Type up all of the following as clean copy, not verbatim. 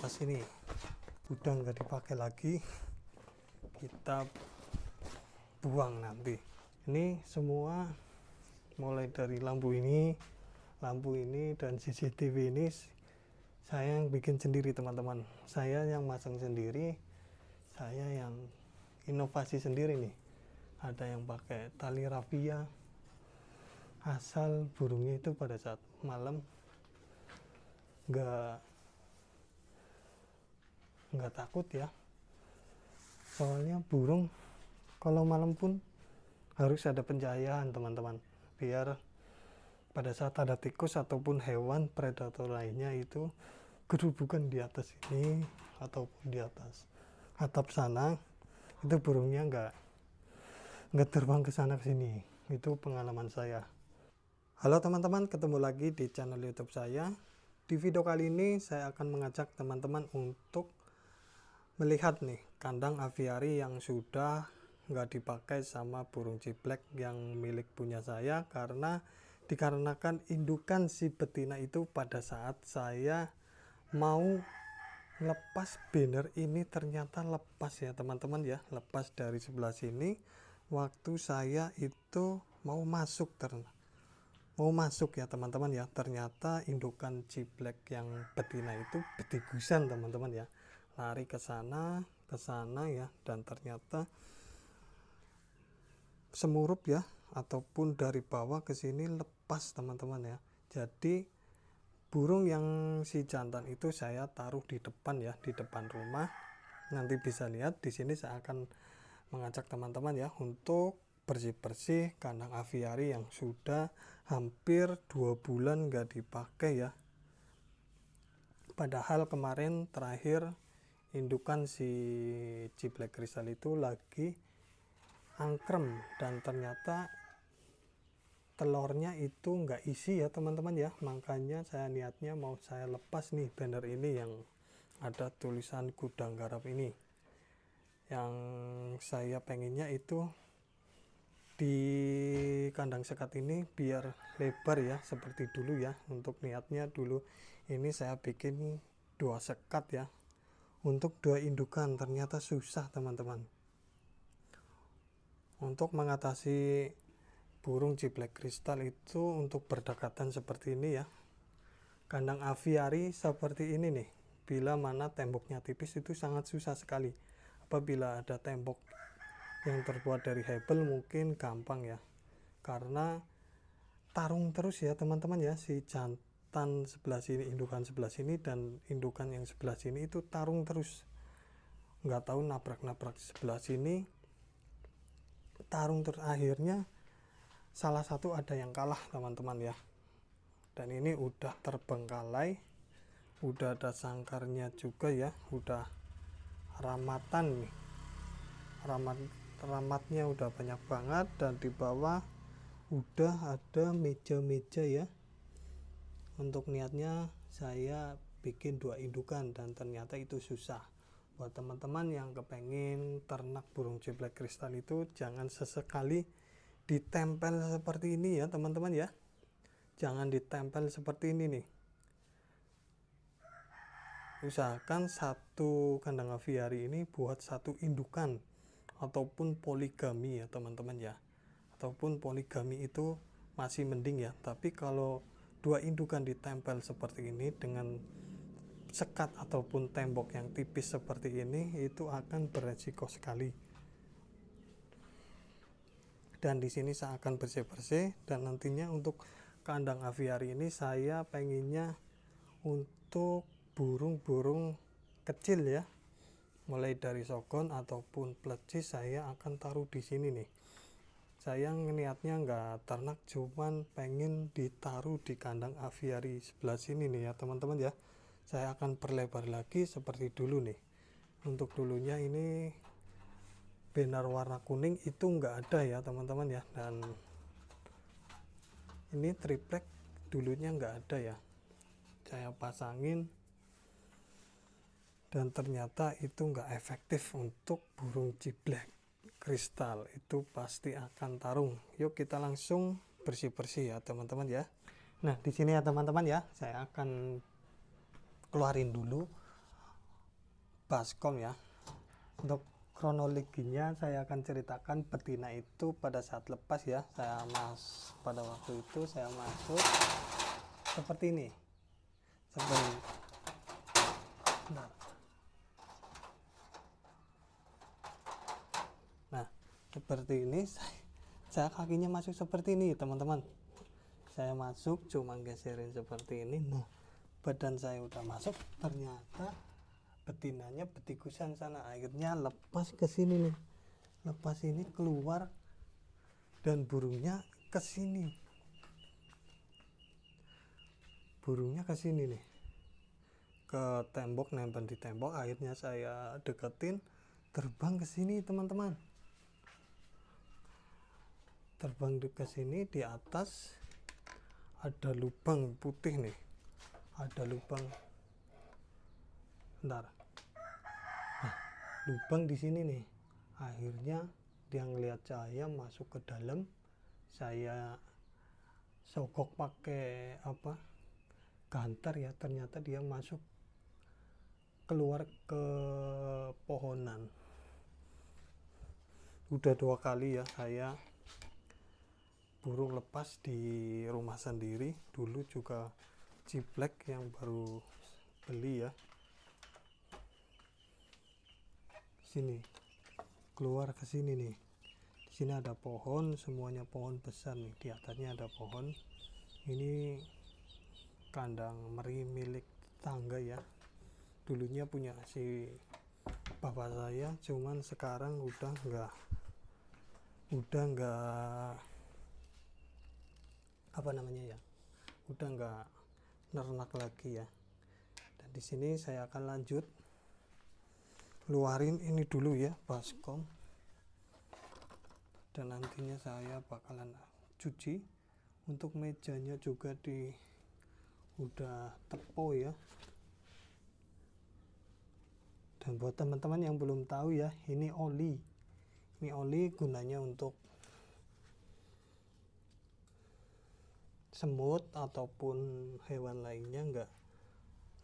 atas ini udah nggak dipakai lagi, kita buang nanti. Ini semua mulai dari lampu ini dan CCTV ini saya yang bikin sendiri teman-teman, saya yang masang sendiri, saya yang inovasi sendiri nih. Ada yang pakai tali rafia, asal burungnya itu pada saat malam nggak takut ya, soalnya burung kalau malam pun harus ada pencahayaan teman-teman, biar pada saat ada tikus ataupun hewan predator lainnya itu gerubukan di atas ini ataupun di atas atap sana, itu burungnya nggak terbang ke sana ke sini. Itu pengalaman saya. Halo teman-teman, ketemu lagi di channel YouTube saya. Di video kali ini saya akan mengajak teman-teman untuk melihat nih kandang aviari yang sudah nggak dipakai sama burung ciblek yang milik punya saya, dikarenakan indukan si betina itu pada saat saya mau lepas banner ini ternyata lepas ya teman-teman ya, lepas dari sebelah sini. Waktu saya itu mau masuk ya teman-teman ya, ternyata indukan ciblek yang betina itu betigusan teman-teman ya, lari ke sana ya, dan ternyata semurup ya, ataupun dari bawah ke sini lepas teman-teman ya. Jadi burung yang si jantan itu saya taruh di depan ya, di depan rumah. Nanti bisa lihat di sini saya akan mengajak teman-teman ya untuk bersih-bersih kandang aviari yang sudah hampir 2 bulan nggak dipakai ya. Padahal kemarin terakhir indukan si ciblek kristal itu lagi angkrem dan ternyata telurnya itu nggak isi ya teman-teman ya. Makanya saya niatnya mau saya lepas nih banner ini yang ada tulisan gudang garap ini. Yang saya pengennya itu di kandang sekat ini biar lebar ya, seperti dulu ya. Untuk niatnya dulu ini saya bikin 2 sekat ya, untuk 2 indukan. Ternyata susah teman-teman untuk mengatasi burung ciblek kristal itu untuk berdekatan seperti ini ya. Kandang aviari seperti ini nih, bila mana temboknya tipis itu sangat susah sekali. Apabila ada tembok yang terbuat dari hebel mungkin gampang ya, karena tarung terus ya teman-teman ya, si jantan sebelah sini, indukan sebelah sini, dan indukan yang sebelah sini itu tarung terus, nggak tahu nabrak-nabrak sebelah sini, tarung terus, akhirnya salah satu ada yang kalah teman-teman ya. Dan ini udah terbengkalai, udah ada sangkarnya juga ya, udah ramatan nih, ramatnya udah banyak banget, dan di bawah udah ada meja-meja ya. Untuk niatnya saya bikin 2 indukan dan ternyata itu susah. Buat teman-teman yang kepengen ternak burung ciblek kristal itu jangan sesekali ditempel seperti ini ya teman-teman ya. Jangan ditempel seperti ini nih. Usahakan satu kandang aviari ini buat 1 indukan ataupun poligami ya teman-teman ya. Ataupun poligami itu masih mending ya, tapi kalau 2 indukan ditempel seperti ini dengan sekat ataupun tembok yang tipis seperti ini, itu akan beresiko sekali. Dan di sini saya akan bersih-bersih, dan nantinya untuk kandang aviari ini saya pengennya untuk burung-burung kecil ya, mulai dari sogon ataupun plecis saya akan taruh di sini nih. Saya niatnya nggak ternak, cuman pengen ditaruh di kandang aviari sebelah sini nih ya teman-teman ya. Saya akan perlebar lagi seperti dulu nih. Untuk dulunya ini banner warna kuning itu nggak ada ya teman-teman ya, dan ini triplek dulunya nggak ada ya, saya pasangin dan ternyata itu nggak efektif untuk burung ciblek kristal, itu pasti akan tarung. Yuk kita langsung bersih-bersih ya teman-teman ya. Nah di sini ya teman-teman ya, saya akan keluarin dulu baskom ya. Untuk kronologinya saya akan ceritakan betina itu pada saat lepas ya. Pada waktu itu saya masuk seperti ini. Nah, seperti ini saya kakinya masuk seperti ini teman-teman. Saya masuk cuma geserin seperti ini. Nah, badan saya udah masuk, ternyata betinanya betikusan sana, akhirnya lepas ke sini nih, lepas ini keluar dan burungnya ke sini, nih ke tembok, nempel di tembok. Akhirnya saya deketin, terbang ke sini teman-teman, terbang ke sini. Di atas ada lubang putih nih, ada lubang, bentar, lubang di sini nih. Akhirnya dia ngelihat saya masuk ke dalam, saya sogok pakai gantar ya, ternyata dia masuk keluar ke pohonan. Udah 2 kali ya saya burung lepas di rumah sendiri. Dulu juga ciblek yang baru beli ya, sini keluar ke sini nih. Di sini ada pohon, semuanya pohon besar nih, di atasnya ada pohon. Ini kandang meri milik tangga ya, dulunya punya si bapak saya, cuman sekarang udah nggak udah nggak nernak lagi ya. Dan di sini saya akan lanjut luarin ini dulu ya, baskom, dan nantinya saya bakalan cuci. Untuk mejanya juga udah tepo ya. Dan buat teman-teman yang belum tahu ya, ini oli gunanya untuk semut ataupun hewan lainnya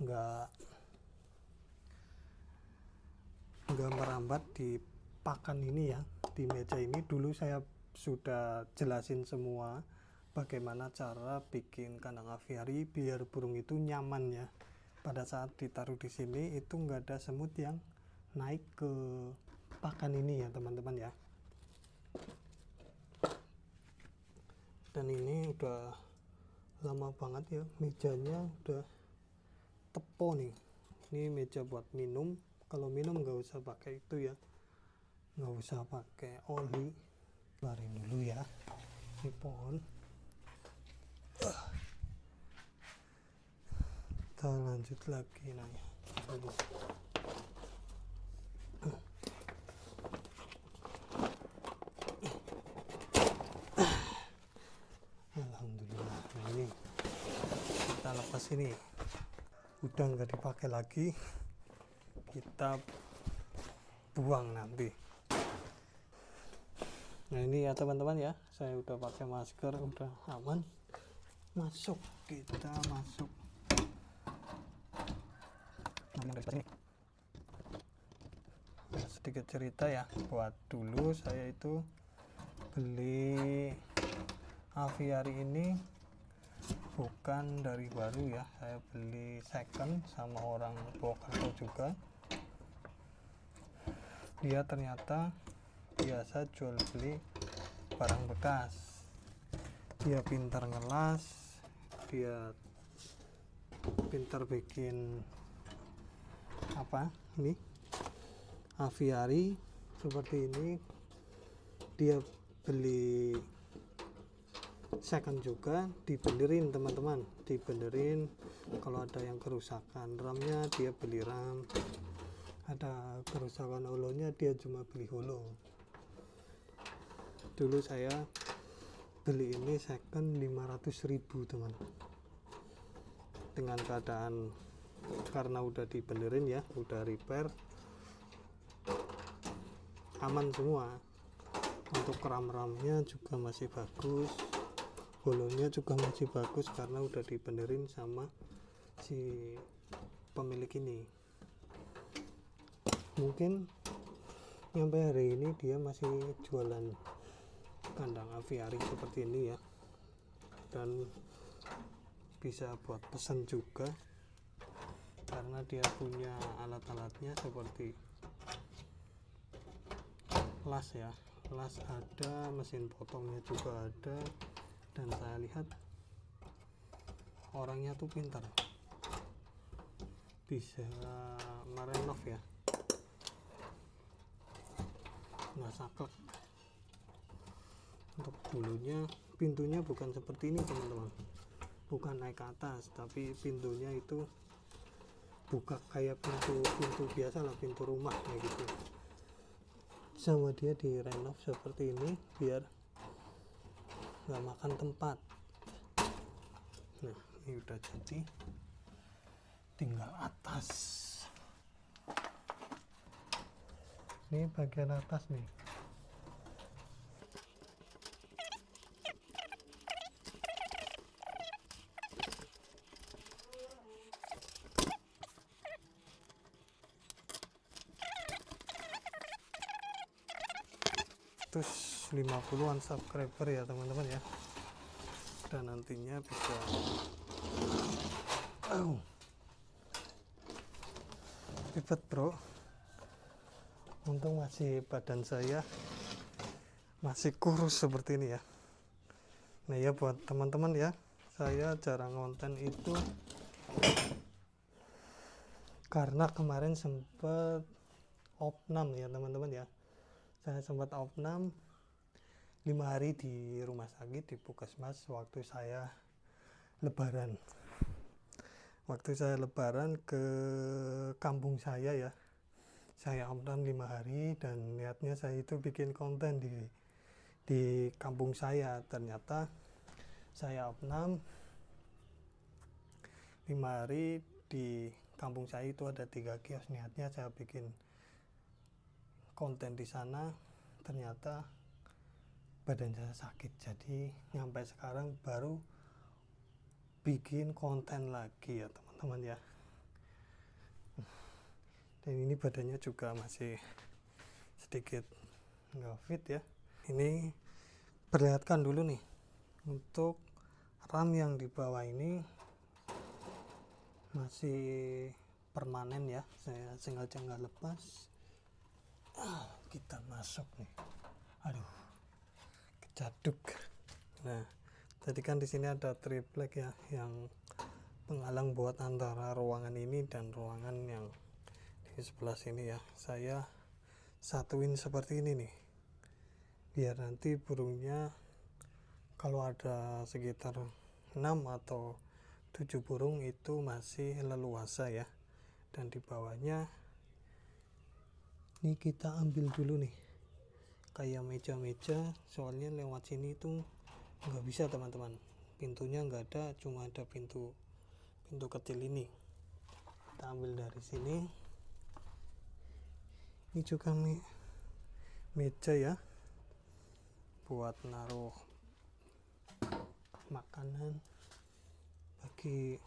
nggak merambat di pakan ini ya, di meja ini. Dulu saya sudah jelasin semua bagaimana cara bikin kandang aviari biar burung itu nyaman ya. Pada saat ditaruh di sini itu nggak ada semut yang naik ke pakan ini ya teman-teman ya. Dan ini udah lama banget ya, mejanya udah tepo nih. Ini meja buat minum. Kalau minum nggak usah pakai itu ya, nggak usah pakai oli. Keluarin dulu ya ini pohon. Kita lanjut lagi nanya dulu. Alhamdulillah. Nah, ini kita lepas, ini udah nggak dipakai lagi, kita buang nanti. Nah ini ya teman-teman ya, saya udah pakai masker, udah aman. Kita masuk. Nah, sedikit cerita ya, buat dulu saya itu beli aviari ini bukan dari baru ya, saya beli second sama orang Purwokerto juga. Dia ternyata biasa jual beli barang bekas, dia pintar ngelas, dia pintar bikin ini aviari seperti ini. Dia beli second juga, dibenerin teman-teman, dibenerin. Kalau ada yang kerusakan ramnya dia beli ram, ada kerusakan holonya dia cuma beli holo. Dulu saya beli ini second 500.000 teman, dengan keadaan karena udah dibenerin ya, udah repair, aman semua. Untuk ram-ramnya juga masih bagus, holonya juga masih bagus karena udah dibenerin sama si pemilik ini. Mungkin sampai hari ini dia masih jualan kandang aviari seperti ini ya, dan bisa buat pesan juga karena dia punya alat-alatnya seperti las ya, las ada, mesin potongnya juga ada, dan saya lihat orangnya tuh pintar, bisa merenov ya, nggak saklek. Untuk dulunya pintunya bukan seperti ini teman-teman, bukan naik ke atas, tapi pintunya itu buka kayak pintu biasa lah, pintu rumah kayak gitu. Sama dia direnov seperti ini biar nggak makan tempat. Nah, ini udah jadi, tinggal atas. Ini bagian atas nih. Terus 50-an subscriber ya teman-teman ya, dan nantinya bisa ribet bro, untung masih badan saya masih kurus seperti ini ya. Nah ya, buat teman-teman ya, saya jarang konten itu karena kemarin sempat opnam ya teman-teman ya. Saya sempat opnam 5 hari di rumah sakit, di puskesmas, waktu saya lebaran ke kampung saya ya. Saya opnam 5 hari dan niatnya saya itu bikin konten di kampung saya. Ternyata saya opnam 5 hari di kampung saya itu ada 3 kios, niatnya saya bikin konten di sana, ternyata badan saya sakit, jadi sampai sekarang baru bikin konten lagi ya teman-teman ya. Dan ini badannya juga masih sedikit nggak fit ya. Ini perlihatkan dulu nih, untuk ram yang di bawah ini masih permanen ya, saya sengaja nggak lepas. Kita masuk nih, aduh kejaduk. Nah tadi kan di sini ada triplek ya, yang penghalang buat antara ruangan ini dan ruangan yang di sebelah sini ya. Saya satuin seperti ini nih, biar nanti burungnya kalau ada sekitar 6 atau 7 burung itu masih leluasa ya. Dan di bawahnya ini kita ambil dulu nih kayak meja-meja, soalnya lewat sini tuh nggak bisa teman-teman, pintunya nggak ada, cuma ada pintu kecil ini. Kita ambil dari sini. Ini juga meja ya, buat naruh makanan bagi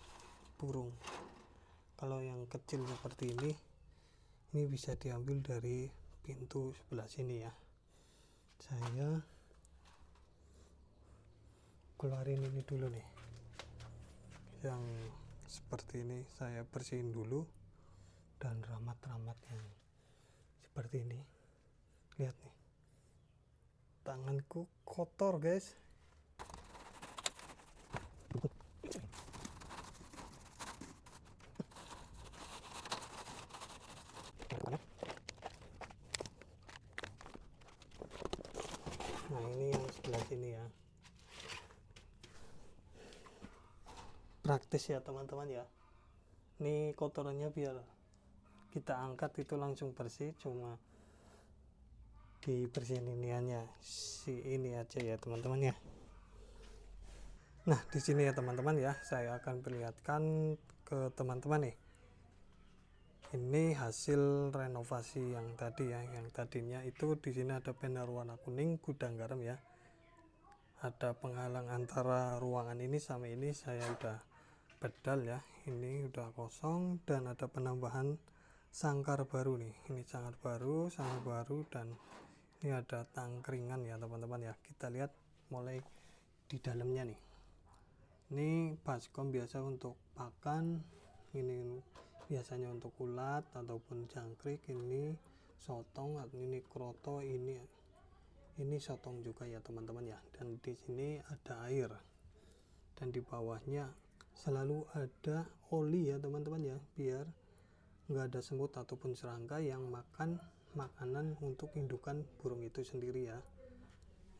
burung. Kalau yang kecil seperti ini bisa diambil dari pintu sebelah sini ya. Saya keluarin ini dulu nih, yang seperti ini saya bersihin dulu, dan ramat-ramat yang seperti ini. Lihat nih, tanganku kotor guys. Nah ini yang sebelah sini ya, praktis ya teman-teman ya. Ini kotorannya biar kita angkat itu langsung bersih, cuma dibersihin iniannya si ini aja ya teman-teman ya. Nah di sini ya teman-teman ya, saya akan perlihatkan ke teman-teman nih, ini hasil renovasi yang tadi ya. Yang tadinya itu di sini ada banner warna kuning, gudang garam ya, ada penghalang antara ruangan ini sama ini, saya udah bedal ya, ini udah kosong, dan ada penambahan sangkar baru nih. Ini sangkar baru dan ini ada tangkringan ya teman-teman ya. Kita lihat mulai di dalamnya nih. Ini baskom biasa untuk pakan, ini biasanya untuk ulat ataupun jangkrik, ini sotong, ini kroto, ini sotong juga ya teman-teman ya. Dan di sini ada air dan di bawahnya selalu ada oli ya teman-teman ya, biar nggak ada semut ataupun serangga yang makan makanan untuk indukan burung itu sendiri ya.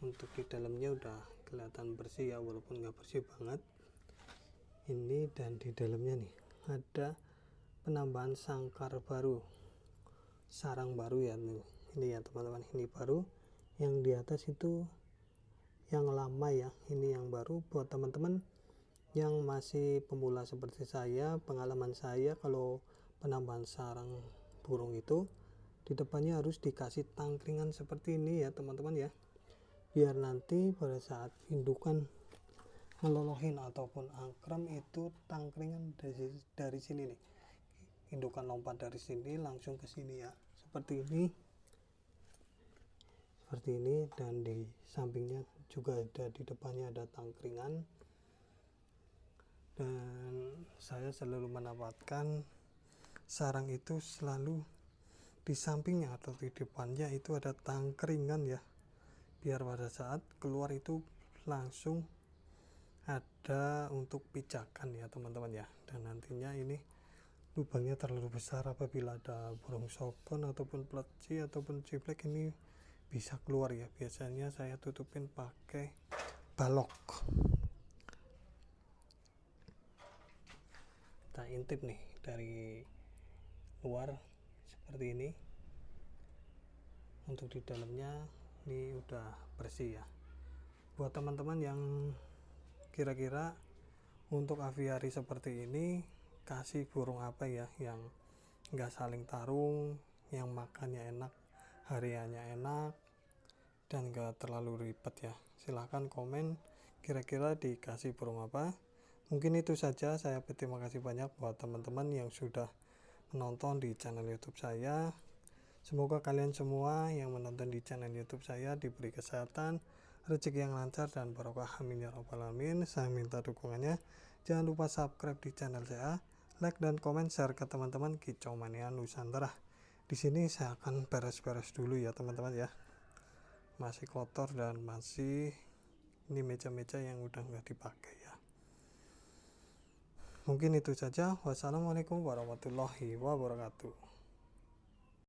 Untuk di dalamnya udah kelihatan bersih ya, walaupun nggak bersih banget ini. Dan di dalamnya nih ada penambahan sangkar baru, sarang baru ya nih. Ini ya teman-teman, ini baru. Yang di atas itu yang lama ya, ini yang baru. Buat teman-teman yang masih pemula seperti saya, pengalaman saya kalau penambahan sarang burung itu di depannya harus dikasih tangkringan seperti ini ya teman-teman ya, biar nanti pada saat indukan ngelolohin ataupun angkrem itu tangkringan dari sini nih, indukan lompat dari sini langsung ke sini ya, seperti ini. Dan di sampingnya juga ada, di depannya ada tangkringan. Dan saya selalu mendapatkan sarang itu selalu di sampingnya atau di depannya itu ada tangkringan ya, biar pada saat keluar itu langsung ada untuk pijakan ya teman-teman ya. Dan nantinya ini lubangnya terlalu besar, apabila ada burung sopon ataupun pleci ataupun ciblek ini bisa keluar ya. Biasanya saya tutupin pakai balok. Kita intip nih dari luar seperti ini. Untuk di dalamnya ini udah bersih ya. Buat teman-teman yang kira-kira untuk aviari seperti ini kasih burung apa ya yang nggak saling tarung, yang makannya enak, hariannya enak, dan nggak terlalu ribet ya, silahkan komen kira-kira dikasih burung apa. Mungkin itu saja, saya berterima kasih banyak buat teman-teman yang sudah menonton di channel YouTube saya. Semoga kalian semua yang menonton di channel YouTube saya diberi kesehatan, rezeki yang lancar, dan barokah, amin ya rabbal alamin. Saya minta dukungannya, jangan lupa subscribe di channel saya, like dan komen, share ke teman-teman Kicau Mania Nusantara. Di sini saya akan beres-beres dulu ya teman-teman ya, masih kotor dan masih ini meja-meja yang udah nggak dipakai ya. Mungkin itu saja. Wassalamualaikum warahmatullahi wabarakatuh.